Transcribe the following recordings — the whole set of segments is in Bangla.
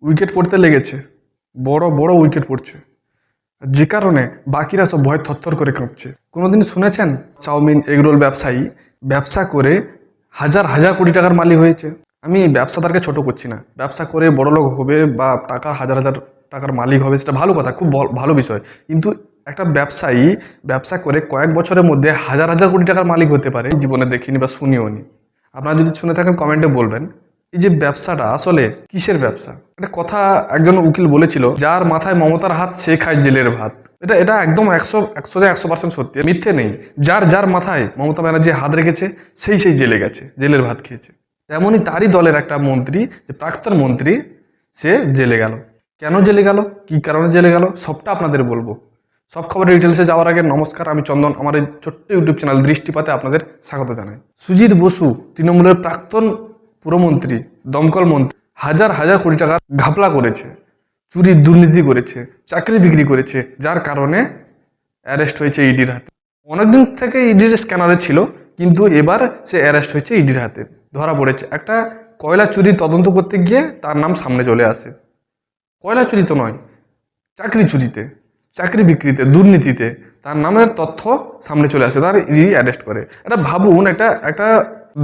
উইকেট পড়তে লেগেছে, বড় বড় উইকেট পড়ছে, যে কারণে বাকিরা সব ভয় থরথর করে কাঁপছে। কোনোদিন শুনেছেন চাউমিন এগরোল ব্যবসায়ী ব্যবসা করে হাজার হাজার কোটি টাকার মালিক হয়েছে? আমি ব্যবসাদারকে ছোট করছি না, ব্যবসা করে বড়লোক হবে বা টাকার হাজার হাজার টাকার মালিক হবে সেটা ভালো কথা, খুব ভালো বিষয়। কিন্তু একটা ব্যবসায়ী ব্যবসা করে কয়েক বছরের মধ্যে হাজার হাজার কোটি টাকার মালিক হতে পারে, জীবনে দেখিনি বা শুনিও নি। আপনারা যদি শুনে থাকেন কমেন্টে বলবেন এই যে ব্যবসাটা আসলে কিসের ব্যবসা। একটা কথা একজন উকিল বলেছিল, যার মাথায় মমতার হাত সে খায় জেলের ভাত। এটা একদম 100% সত্যি, মিথ্যে নেই। যার যার মাথায় মমতা ব্যানার্জি হাত রেখেছে সেই জেলে গেছে, জেলের ভাত খেয়েছে। তেমনই তারই দলের একটা মন্ত্রী, যে প্রাক্তন মন্ত্রী, সে জেলে গেল। কেন জেলে গেল, কি কারণে জেলে গেল, সবটা আপনাদের বলবো। সব খবরের ডিটেলসে যাওয়ার আগে নমস্কার, আমি চন্দন। আমার এই ছোট্ট ইউটিউব চ্যানেল দৃষ্টিপাতে আপনাদের স্বাগত জানাই। সুজিত বসু তৃণমূলের প্রাক্তন পুরমন্ত্রী, দমকল মন্ত্রী, হাজার হাজার কোটি টাকা ঘাপলা করেছে, চুরি দুর্নীতি করেছে, চাকরি বিক্রি করেছে, যার কারণে অ্যারেস্ট হয়েছে ইডির হাতে। অনেকদিন থেকে ইডির স্ক্যানারে ছিল, কিন্তু এবার সে অ্যারেস্ট হয়েছে ইডির হাতে, ধরা পড়েছে। একটা কয়লা চুরি তদন্ত করতে গিয়ে তার নাম সামনে চলে আসে। কয়লা চুরি তো নয়, চাকরি চুরিতে, চাকরি বিক্রিতে, দুর্নীতিতে তার নামের তথ্য সামনে চলে আসে, তার ইডি অ্যারেস্ট করে। এটা ভাবুন, একটা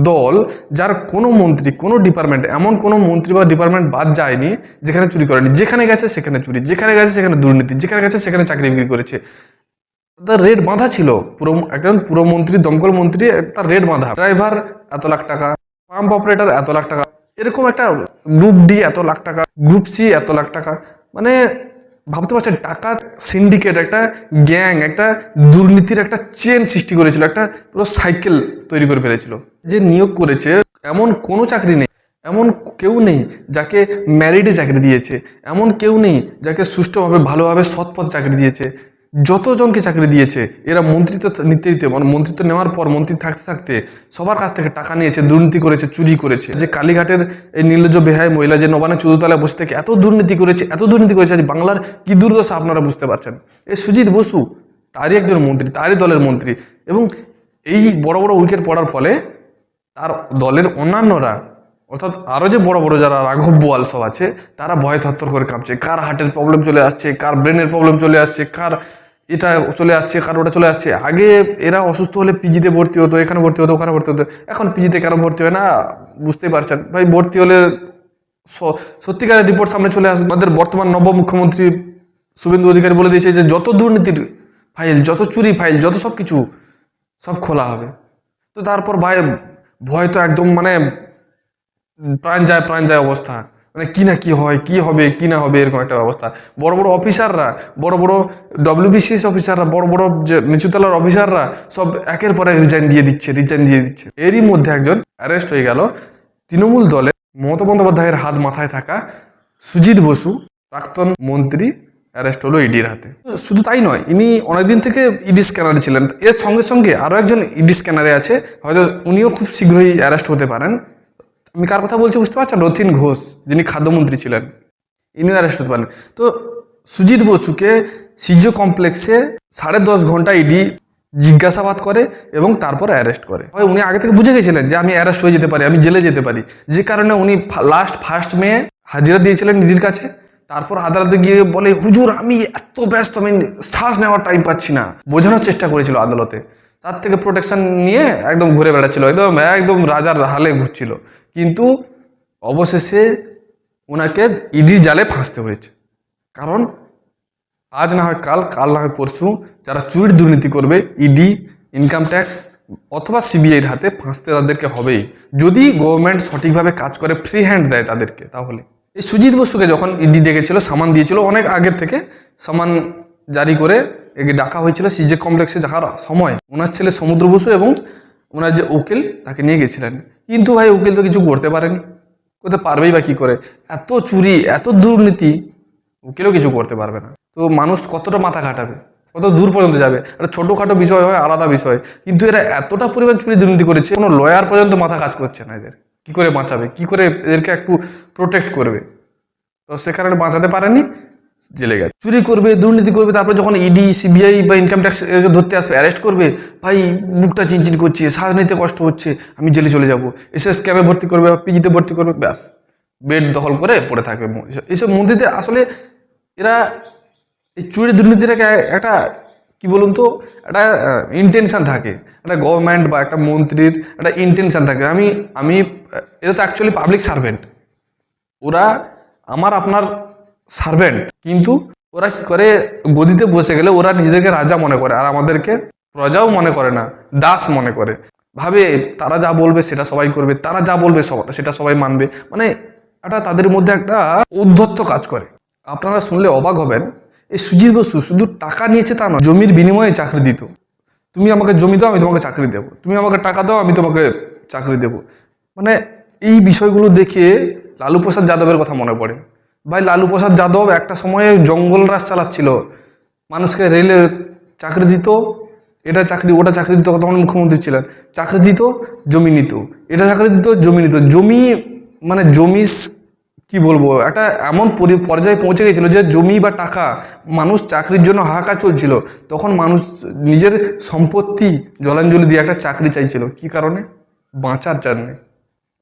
দল যার কোনো মন্ত্রী, কোনো ডিপার্টমেন্ট, এমন কোনো মন্ত্রী বা ডিপার্টমেন্ট বাদ যায়নি যেখানে চুরি করেনি। যেখানে গেছে সেখানে চুরি, যেখানে গেছে সেখানে দুর্নীতি, যেখানে গেছে সেখানে চাকরি বিক্রি করেছে। তার রেট বাঁধা ছিল। একজন পুরমন্ত্রী, দমকল মন্ত্রী, তার রেট বাঁধা। ড্রাইভার এত লাখ টাকা, পাম্প অপারেটর এত লাখ টাকা, এরকম একটা গ্রুপ ডি এত লাখ টাকা, গ্রুপ সি এত লাখ টাকা। মানে ভাবতে পারছেন, টাকা সিন্ডিকেট, একটা গ্যাং, একটা দুর্নীতির একটা চেন সৃষ্টি করেছিল, একটা পুরো সাইকেল তৈরি করে ফেলেছিল। যে নিয়োগ করেছে, এমন কোনো চাকরি নেই, এমন কেউ নেই যাকে ম্যারিডে চাকরি দিয়েছে, এমন কেউ নেই যাকে সুষ্ঠুভাবে ভালোভাবে সৎপথ চাকরি দিয়েছে। যতজনকে চাকরি দিয়েছে এরা মন্ত্রিত্ব নিতে নিতে, মানে মন্ত্রিত্ব নেওয়ার পর, মন্ত্রী থাকতে থাকতে সবার কাছ থেকে টাকা নিয়েছে, দুর্নীতি করেছে, চুরি করেছে। যে কালীঘাটের এই নির্লজ্জ বেহায় মহিলা যে নবানের চতুর্তলায় বসে থেকে এত দুর্নীতি করেছে, এত দুর্নীতি করেছে, আজ বাংলার কি দুর্দশা আপনারা বুঝতে পারছেন। এই সুজিত বসু তারই একজন মন্ত্রী, তারই দলের মন্ত্রী, এবং এই বড় বড় উইকেট পড়ার ফলে তার দলের অন্যান্যরা, অর্থাৎ আরও যে বড় বড় যারা রাঘব বোয়াল সব আছে, তারা ভয় থরথর করে কাঁপছে। কার হার্টের প্রবলেম চলে আসছে, কার ব্রেনের প্রবলেম চলে আসছে, কার এটা চলে আসছে, কার ওটা চলে আসছে। আগে এরা অসুস্থ হলে পিজিতে ভর্তি হতো, এখানে ভর্তি হতো, ওখানে ভর্তি হতো। এখন পিজিতে কেন ভর্তি হয় না বুঝতেই পারছেন ভাই। ভর্তি হলে সত্যিকারের রিপোর্ট সামনে চলে আসবে। আমাদের বর্তমান নব মুখ্যমন্ত্রী শুভেন্দু অধিকারী বলে দিয়েছে যে যত দুর্নীতির ফাইল, যত চুরি ফাইল, যত সব কিছু সব খোলা হবে। তো তারপর ভাই ভয় তো একদম, মানে প্রাণ যায় অবস্থা। মানে কি না কি হয়, কি হবে কি না হবে, এরকম একটা অবস্থা। বড় বড় অফিসাররা, বড় বড় ডব্লিউবিসিএস অফিসাররা, বড় বড় যে নিচুতলার অফিসাররা সব একের পর এক রিজাইন দিয়ে দিচ্ছে। এরই মধ্যে একজন অ্যারেস্ট হয়ে গেল, তৃণমূল দলে মমতা বন্দ্যোপাধ্যায়ের হাত মাথায় থাকা সুজিত বসু, প্রাক্তন মন্ত্রী, অ্যারেস্ট হলো ইডির হাতে। শুধু তাই নয়, ইনি অনেকদিন থেকে ইডি স্ক্যানারে ছিলেন। এর সঙ্গে সঙ্গে আরও একজন ইডি স্ক্যানারে আছে, হয়তো উনিও খুব শীঘ্রই অ্যারেস্ট হতে পারেন। আমি কার কথা বলছি বুঝতে পারছেন? রথীন ঘোষ, যিনি খাদ্যমন্ত্রী ছিলেন, ইনিও অ্যারেস্ট হতে পারেন। তো সুজিত বসুকে সিজো কমপ্লেক্সে 10.5 ঘন্টা ইডি জিজ্ঞাসাবাদ করে এবং তারপর অ্যারেস্ট করে। হয় উনি আগে থেকে বুঝে গেছিলেন যে আমি অ্যারেস্ট হয়ে যেতে পারি, আমি জেলে যেতে পারি, যে কারণে উনি ফার্স্ট মে হাজিরা দিয়েছিলেন ইডির কাছে। তারপর আদালতে গিয়ে বলে, হুজুর আমি এত ব্যস্ত, আমি শ্বাস নেওয়ার টাইম পাচ্ছি না, বোঝানোর চেষ্টা করেছিল আদালতে। তার থেকে প্রোটেকশন নিয়ে একদম ঘুরে বেড়াচ্ছিল, একদম রাজার হালে ঘুরছিল। কিন্তু অবশেষে ওনাকে ইডি জালে ফাঁসতে হয়েছে। কারণ আজ না হয় কাল, কাল না হয় পরশু, যারা চুরির দুর্নীতি করবে ইডি, ইনকাম ট্যাক্স অথবা সিবিআইয়ের হাতে ফাঁসতে তাদেরকে হবেই, যদি গভর্নমেন্ট সঠিকভাবে কাজ করে, ফ্রি হ্যান্ড দেয় তাদেরকে। তাহলে এই সুজিত বসুকে যখন ইডি ডেকেছিল, সামান দিয়েছিল, অনেক আগের থেকে সামান জারি করে একে ডাকা হয়েছিল সিজে কমপ্লেক্সে। যাওয়ার সময় ওনার ছেলে সমুদ্র বসু এবং ওনার যে উকিল তাকে নিয়ে গেছিলেন। কিন্তু ভাই উকিল তো কিছু করতে পারেনি, করতে পারবেই বা কী করে? এত চুরি, এত দুর্নীতি, উকিলও কিছু করতে পারবে না। তো মানুষ কতটা মাথা খাটাবে, কত দূর পর্যন্ত যাবে? একটা ছোটোখাটো বিষয় হয় আলাদা বিষয়, কিন্তু এরা এতটা পরিমাণ চুরি দুর্নীতি করেছে, কোনো লয়ার পর্যন্ত মাথা কাজ করছে না। এদের কী করে বাঁচাবে, কী করে এদেরকে একটু প্রোটেক্ট করবে? তো সে কারণে বাঁচাতে পারেনি, জেলে গেছে। চুরি করবে, দুর্নীতি করবে, তারপরে যখন ইডি, সিবিআই বা ইনকাম ট্যাক্স ধরতে আসবে, অ্যারেস্ট করবে, ভাই বুকটা চিনচিন করছে, শ্বাস নিতে কষ্ট হচ্ছে, আমি জেলে চলে যাব। এসে স্ক্যামে ভর্তি করবে বা পিজিতে ভর্তি করবে, ব্যাস বেড দখল করে পড়ে থাকবে। এইসব মন্ত্রীদের আসলে এরা এই চুরি দুর্নীতির একটা কি বলুন তো একটা ইন্টেনশন থাকে, একটা গভর্নমেন্ট বা একটা মন্ত্রীর একটা ইন্টেনশন থাকে। আমি আমি এটা তো অ্যাকচুয়ালি পাবলিক সার্ভেন্ট, ওরা আমার আপনার সার্ভেন্ট, কিন্তু ওরা কি করে গদিতে বসে গেলে ওরা নিজেদেরকে রাজা মনে করে আর আমাদেরকে প্রজাও মনে করে না, দাস মনে করে। ভাবে তারা যা বলবে সেটা সবাই করবে, তারা যা বলবে সেটা সবাই মানবে। মানে একটা তাদের মধ্যে একটা ঔদ্ধত্য কাজ করে। আপনারা শুনলে অবাক হবেন, এই সুজিত বসু শুধু টাকা নিয়েছে তা নয়, জমির বিনিময়ে চাকরি দিত। তুমি আমাকে জমি দাও, আমি তোমাকে চাকরি দেবো, তুমি আমাকে টাকা দাও, আমি তোমাকে চাকরি দেবো। মানে এই বিষয়গুলো দেখে লালু প্রসাদ যাদবের কথা মনে পড়ে। ভাই লালু প্রসাদ যাদব একটা সময়ে জঙ্গল রাজ চালাচ্ছিল, মানুষকে রেলে চাকরি দিত, এটা চাকরি ওটা চাকরি দিত, তখন মুখ্যমন্ত্রী ছিলেন, চাকরি দিত, জমি নিত, এটা চাকরি দিত, জমি নিত। জমি মানে জমি কি বলবো, একটা এমন পর্যায়ে পৌঁছে গেছিল যে জমি বা টাকা, মানুষ চাকরির জন্য হাহাকার চলছিল। তখন মানুষ নিজের সম্পত্তি জলাঞ্জলি দিয়ে একটা চাকরি চাইছিল, কি কারণে? বাঁচার জন্যে।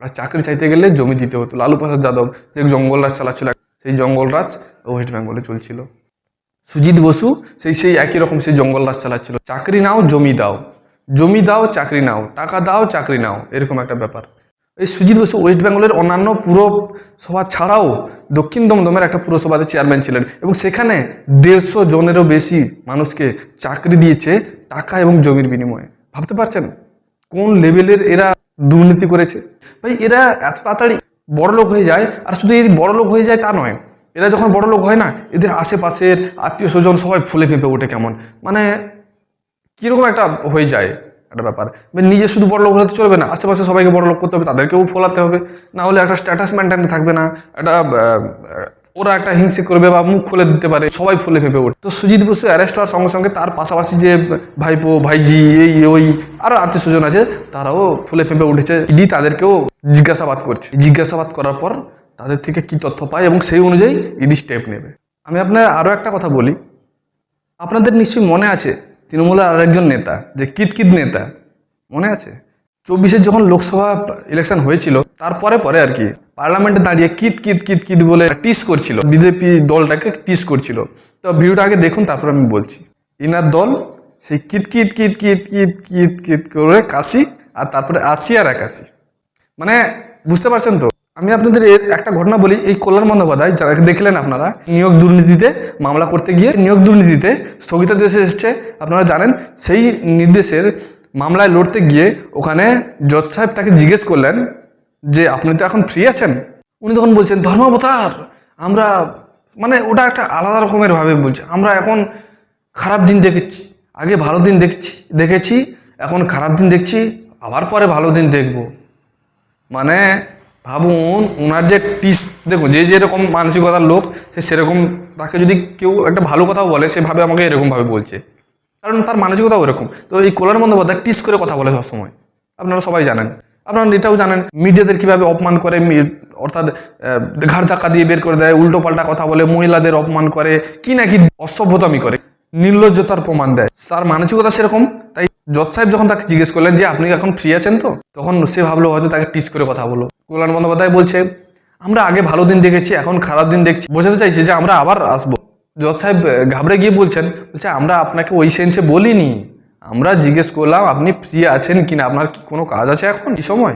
আর চাকরি চাইতে গেলে জমি দিতে হতো। লালু প্রসাদ যাদব যে জঙ্গল রাজ চালাচ্ছিল, সেই জঙ্গল রাজ ওয়েস্ট বেঙ্গলে চলছিল। সুজিত বসু সেই একই রকম সেই জঙ্গল রাজ চালাচ্ছিল, চাকরি নাও জমি দাও, জমি দাও চাকরি নাও, টাকা দাও চাকরি নাও, এরকম একটা ব্যাপার। এই সুজিত বসু ওয়েস্ট বেঙ্গলের অন্যান্য পুরসভা ছাড়াও দক্ষিণ দমদমের একটা পুরসভাতে চেয়ারম্যান ছিলেন এবং সেখানে 150 জনেরও বেশি মানুষকে চাকরি দিয়েছে টাকা এবং জমির বিনিময়ে। ভাবতে পারছেন কোন লেভেলের এরা দুর্নীতি করেছে? ভাই এরা এত তাড়াতাড়ি বড়লোক হয়ে যায়, আর শুধু এই বড়লোক হয়ে যায় তা নয়, এরা যখন বড়লোক হয় না, এদের আশেপাশের আত্মীয় স্বজন সবাই ফুলে ফেঁপে ওঠে। কেমন মানে কীরকম একটা হয়ে যায় একটা ব্যাপার। নিজে শুধু বড়লোক হলে তো চলবে না, আশেপাশে সবাইকে বড়লোক করতে হবে, তাদেরকেও ফোলাতে হবে, না হলে একটা স্ট্যাটাস মেনটেন থাকবে না, একটা ওরা একটা হিংসে করবে বা মুখ খুলে দিতে পারে, সবাই ফুলে ফেঁপে ওঠে। তো সুজিত বসু অ্যারেস্ট হওয়ার সঙ্গে সঙ্গে তার পাশাপাশি যে ভাইপো ভাইজি এই ওই আরও আত্মীয় স্বজন আছে, তারাও ফুলে ফেঁপে উঠেছে। ইডি তাদেরকেও জিজ্ঞাসাবাদ করছে, জিজ্ঞাসাবাদ করার পর তাদের থেকে কি তথ্য পায় এবং সেই অনুযায়ী ইডি স্টেপ নেবে। আমি আপনার আরও একটা কথা বলি, আপনাদের নিশ্চয়ই মনে আছে তৃণমূলের আরেকজন নেতা, যে কিতকিত নেতা, মনে আছে? 24-এর যখন লোকসভা ইলেকশন হয়েছিল তারপরে আর কি পার্লামেন্টে দাঁড়িয়ে কিত কিত কিত কিত বলে টিস করছিল, বিজেপি দলটাকে টিস করছিল। তো ভিডিওটা আগে দেখুন, তারপর আমি বলছি। ইনার দল সেই কিত কিত কিত কিত কিত কিত কিত করে কাশি, আর তারপরে 80 আর 81। মানে বুঝতে পারছেন তো? আমি আপনাদের এর একটা ঘটনা বলি। এই কল্যাণ বন্দ্যোপাধ্যায় যাকে দেখলেন আপনারা নিয়োগ দুর্নীতিতে মামলা করতে গিয়ে নিয়োগ দুর্নীতিতে স্থগিতাদেশ এসেছে, আপনারা জানেন। সেই নির্দেশের মামলায় লড়তে গিয়ে ওখানে জজ সাহেব তাকে জিজ্ঞেস করলেন যে আপনি তো এখন ফ্রি আছেন? উনি তখন বলছেন ধর্মাবতার আমরা, মানে ওটা একটা আলাদা রকমের ভাবে বলছে, আমরা এখন খারাপ দিন দেখেছি, আগে ভালো দিন দেখেছি, এখন খারাপ দিন দেখছি, আবার পরে ভালো দিন দেখব। মানে ভাবুন ওনার যে টিস, দেখুন যে যেরকম মানসিকতার লোক সে সেরকম, তাকে যদি কেউ একটা ভালো কথাও বলে সে ভাবে আমাকে এরকমভাবে বলছে, কারণ তার মানসিকতা ওরকম। তো এই কল্যাণ বন্দ্যোপাধ্যায় টিস করে কথা বলে সবসময়, আপনারা সবাই জানেন। আপনারা এটাও জানেন মিডিয়াদের কীভাবে অপমান করে, অর্থাৎ ঘাড় ধাক্কা দিয়ে বের করে দেয়, উল্টো পাল্টা কথা বলে, মহিলাদের অপমান করে, কি না কি অসভ্যতামি করে, নির্লজ্জতার প্রমাণ দেয়। তার মানসিকতা সেরকম। তাই জজ সাহেব যখন তাকে জিজ্ঞেস করলেন যে আপনি এখন ফ্রি আছেন তো, তখন সে ভাবলো হয়তো তাকে টিচ করে কথা বলো। কল্যাণ বন্দ্যোপাধ্যায় বলছে আমরা আগে ভালো দিন দেখেছি, এখন খারাপ দিন দেখছি, বোঝাতে চাইছে যে আমরা আবার আসবো। জজ সাহেব ঘাবড়ে গিয়ে বলছে আমরা আপনাকে ওই সেন্সে বলিনি, আমরা জিজ্ঞেস করলাম আপনি ফ্রি আছেন কিনা, আপনার কি কোনো কাজ আছে এখন এই সময়?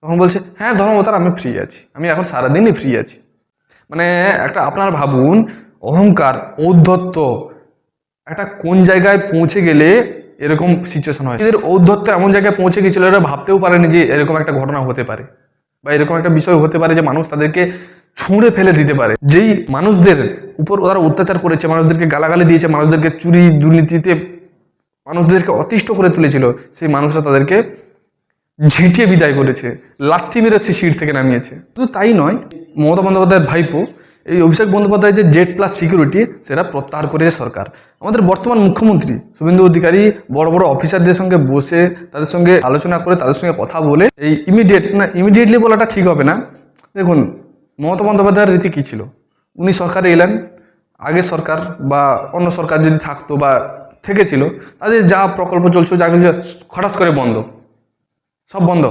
তখন বলছে হ্যাঁ ধর্মবতার আমি ফ্রি আছি, আমি এখন সারাদিনই ফ্রি আছি। মানে একটা আপনারা ভাবুন অহংকার, ঔদ্ধত্য একটা কোন জায়গায় পৌঁছে গেলে এরকম সিচুয়েশন হয়। এদের ঔদ্ধত্য এমন জায়গায় পৌঁছে গেছিল এরা ভাবতেও পারেনি যে এরকম একটা ঘটনা হতে পারে বা এরকম একটা বিষয় হতে পারে যে মানুষ তাদেরকে ছুঁড়ে ফেলে দিতে পারে। যেই মানুষদের উপর ওরা অত্যাচার করেছে, মানুষদেরকে গালাগালি দিয়েছে, মানুষদেরকে চুরি দুর্নীতিতে মানুষদেরকে অতিষ্ঠ করে তুলেছিল, সেই মানুষরা তাদেরকে ঝেঁটিয়ে বিদায় করেছে, লাথি মেরে সে সিট থেকে নামিয়েছে। শুধু তাই নয়, মমতা বন্দ্যোপাধ্যায়ের ভাইপো এই অভিষেক বন্দ্যোপাধ্যায় যে জেড প্লাস সিকিউরিটি সেটা প্রত্যাহার করেছে সরকার। আমাদের বর্তমান মুখ্যমন্ত্রী শুভেন্দু অধিকারী বড় বড় অফিসারদের সঙ্গে বসে তাদের সঙ্গে আলোচনা করে তাদের সঙ্গে কথা বলে এই ইমিডিয়েটলি বলাটা ঠিক হবে না। দেখুন মমতা বন্দ্যোপাধ্যায়ের রীতি কী ছিল, উনি সরকারে এলেন, আগের সরকার বা অন্য সরকার যদি থাকতো বা থেকেছিল, তাদের যা প্রকল্প চলছে যা কিছু খটাস করে বন্ধ, সব বন্ধ।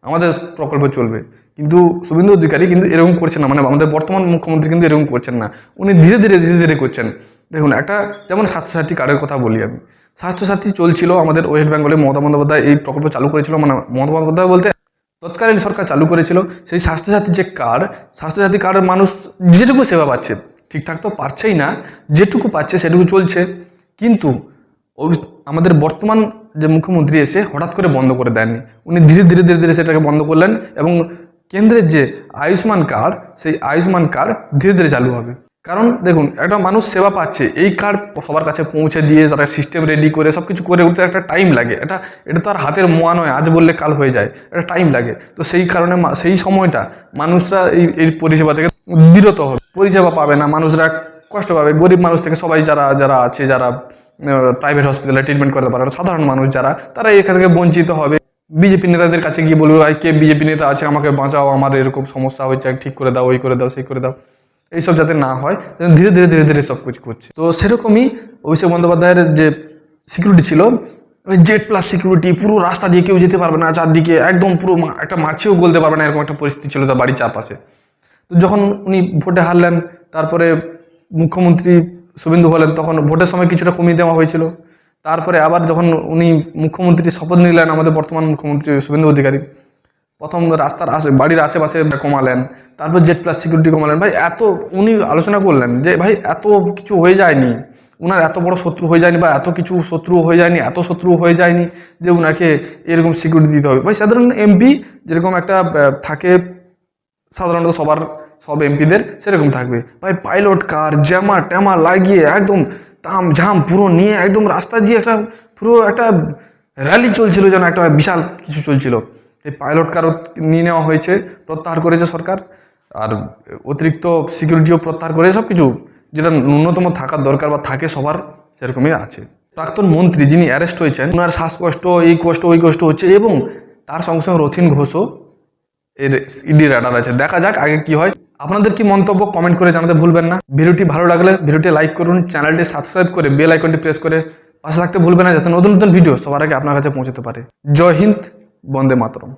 আমাদের প্রকল্প চলবে। কিন্তু শুভেন্দু অধিকারী কিন্তু এরকম করছেন না, মানে আমাদের বর্তমান মুখ্যমন্ত্রী কিন্তু এরকম করছেন না। উনি ধীরে ধীরে করছেন। দেখুন, একটা যেমন স্বাস্থ্যসাথী কার্ডের কথা বলি আমি, স্বাস্থ্যসাথী চলছিল আমাদের ওয়েস্ট বেঙ্গলে, মমতা বন্দ্যোপাধ্যায় এই প্রকল্প চালু করেছিল, মানে মমতা বন্দ্যোপাধ্যায় বলতে তৎকালীন সরকার চালু করেছিল। সেই স্বাস্থ্যসাথী যে কার্ড, স্বাস্থ্যসাথী কার্ডের মানুষ যেটুকু সেবা পাচ্ছে, ঠিকঠাক তো পাচ্ছেই না, যেটুকু পাচ্ছে সেটুকু চলছে। কিন্তু আমাদের বর্তমান যে মুখ্যমন্ত্রী এসে হঠাৎ করে বন্ধ করে দেননি, উনি ধীরে সেটাকে বন্ধ করলেন। এবং কেন্দ্রের যে আয়ুষ্মান কার্ড, সেই আয়ুষ্মান কার্ড ধীরে চালু হবে। কারণ দেখুন, একটা মানুষ সেবা পাচ্ছে, এই কার্ড সবার কাছে পৌঁছে দিয়ে তারা সিস্টেম রেডি করে সব কিছু করে উঠতে একটা টাইম লাগে। এটা তো আর হাতের মোয়া নয়, আজ বললে কাল হয়ে যায়, একটা টাইম লাগে। তো সেই কারণে সেই সময়টা মানুষরা এই পরিষেবা থেকে বিরত হবে, পরিষেবা পাবে না, মানুষরা কষ্ট পাবে। গরিব মানুষ থেকে সবাই যারা আছে, যারা প্রাইভেট হসপিটালে ট্রিটমেন্ট করতে পারে, সাধারণ মানুষ তারা এখান থেকে বঞ্চিত হবে। বিজেপি নেতাদের কাছে গিয়ে বলবে, ভাই কে বিজেপি নেতা আছে, আমাকে বাঁচাও, আমার এরকম সমস্যা হয়েছে, ঠিক করে দাও, ওই করে দাও, সেই করে দাও। এইসব যাতে না হয়, ধীরে সব কিছু করছে। তো সেরকমই অভিষেক বন্দ্যোপাধ্যায়ের যে সিকিউরিটি ছিল, ওই জেড প্লাস সিকিউরিটি, পুরো রাস্তা দিয়ে কেউ যেতে পারবে না, চারদিকে একদম পুরো একটা মাছিও গলতে পারবে না, এরকম একটা পরিস্থিতি ছিল তার বাড়ির চারপাশে। তো যখন উনি ভোটে হারলেন, তারপরে মুখ্যমন্ত্রী শুভেন্দু হলেন, তখন ভোটের সময় কিছুটা কমিয়ে দেওয়া হয়েছিল। তারপরে আবার যখন উনি মুখ্যমন্ত্রী শপথ নিলেন, আমাদের বর্তমান মুখ্যমন্ত্রী শুভেন্দু অধিকারী, প্রথম রাস্তার বাড়ির আশেপাশে কমালেন, তারপর জেড প্লাস সিকিউরিটি কমালেন। ভাই উনি আলোচনা করলেন যে ভাই এত কিছু হয়ে যায়নি, উনার এত বড় শত্রু হয়ে যায়নি, বা এত কিছু শত্রু হয়ে যায়নি, এত শত্রু হয়ে যায়নি যে উনাকে এরকম সিকিউরিটি দিতে হবে। ভাই সাধারণ এমপি যেরকম একটা থাকে, সাধারণত সব এমপিদের সেরকম থাকবে। ভাই পাইলট কার জ্যামা ট্যামা লাগিয়ে একদম তাম ঝাম পুরো নিয়ে একদম রাস্তা দিয়ে পুরো একটা র্যালি চলছিল, যেন একটা বিশাল কিছু চলছিল। এই পাইলট কারও নিয়ে নেওয়া হয়েছে, প্রত্যাহার করেছে সরকার, আর অতিরিক্ত সিকিউরিটিও প্রত্যাহার করে, সব কিছু যেটা ন্যূনতম থাকার দরকার বা থাকে সবার, সেরকমই আছে। প্রাক্তন মন্ত্রী যিনি অ্যারেস্ট হয়েছেন, ওনার শ্বাসকষ্ট, এই কষ্ট ওই কষ্ট হচ্ছে, এবং তার সঙ্গে সঙ্গে রথিন ঘোষও এর ইডি রাডার আছে। দেখা যাক আগে কি হয়। আপনাদের কি মন্তব্য কমেন্ট করে জানাতে ভুলবেন না। ভিডিওটি ভালো লাগলে ভিডিওটি লাইক করুন, চ্যানেলটি সাবস্ক্রাইব করে বেল আইকনটি প্রেস করে পাশে থাকতে ভুলবেন না, যাতে নতুন ভিডিও সবার আগে আপনার কাছে পৌঁছতে পারে। জয় হিন্দ, বন্দে মাতরম।